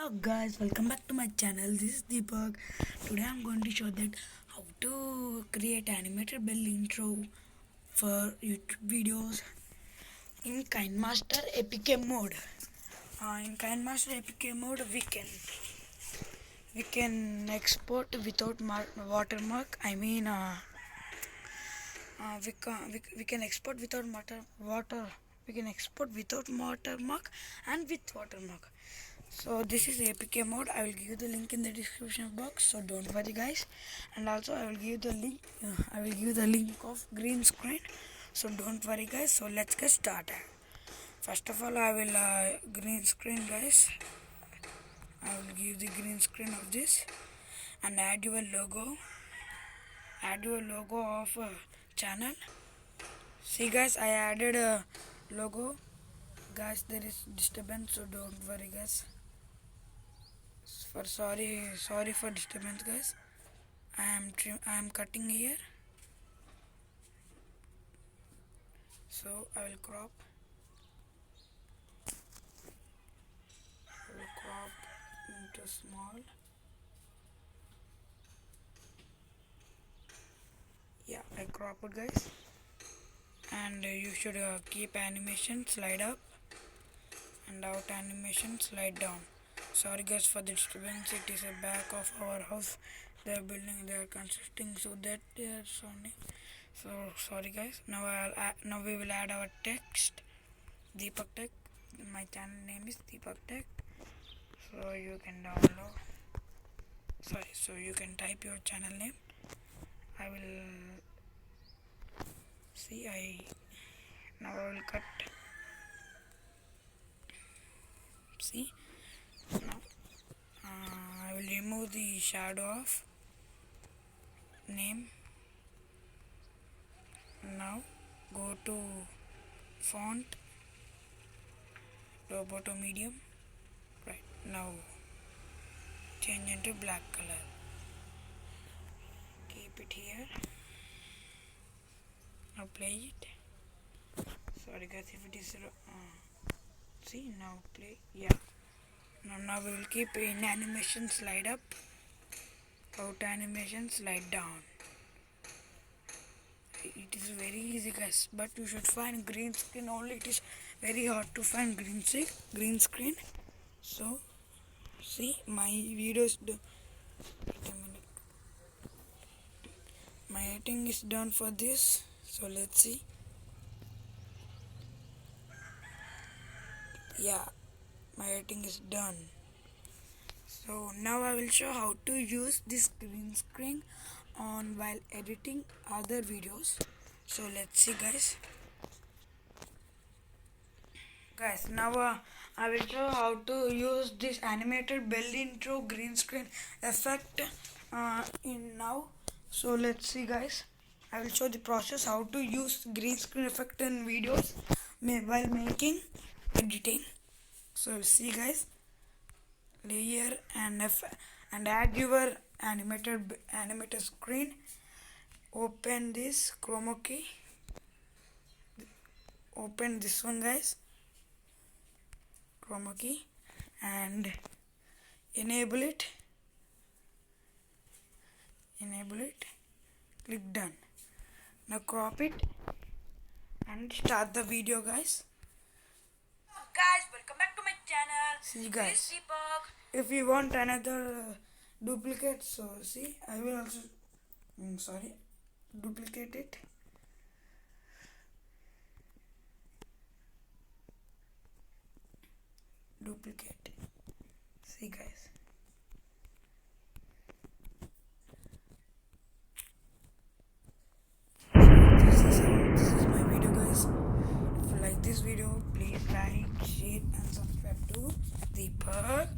Hello guys, welcome back to my channel. This is Deepak. Today I'm going to show that how to create animated bell intro for YouTube videos in KineMaster APK mode. In KineMaster APK mode, we can export without watermark. We can export without water. We can export without watermark and with watermark. So this is APK mode. I will give you the link in the description box. So don't worry, guys. And also I will give the link. I will give the link of green screen. So don't worry, guys. So let's get started. First of all, I will green screen, guys. I will give the green screen of this and add your logo. Add your logo of channel. See, guys, I added a logo. Guys, there is disturbance, so don't worry, guys. Sorry for disturbance, guys. I am cutting here, so I will crop into small. Yeah, I crop it, guys. And you should keep animation slide up and out animation slide down. Sorry, guys, for the disturbance. It is a back of our house. They are constructing, so that they are sounding. So sorry, guys. Now we will add our text. Deepak Tech. My channel name is Deepak Tech. So you can download. So you can type your channel name. I will see. Now I will cut. See. Now I will remove the shadow of name. Now go to font, Roboto medium. Right, now change into black color. Keep it here. Now play it. Sorry, guys, if it is see, now play. Yeah. Now we will keep in animation slide up, out animation slide down. It is very easy, guys, but you should find green screen only. It is very hard to find green screen. So see, my videos do. Wait a minute. My editing is done for this. So let's see. Yeah, my editing is done. So now I will show how to use this green screen on while editing other videos. So let's see, guys. Now I will show how to use this animated bell intro green screen effect in now. So let's see, guys. I will show the process how to use green screen effect in videos while making editing. So see, guys, layer and add your animated screen. Open this chroma key. Open this one, guys, chroma key, and enable it. Click done. Now crop it and start the video, guys. Guys, welcome back to my channel. See, guys, This is Deepak. if you want another duplicate, so see, I will also duplicate it. See, guys, this is my video, guys. If you like this video, please like, share and subscribe to Deepak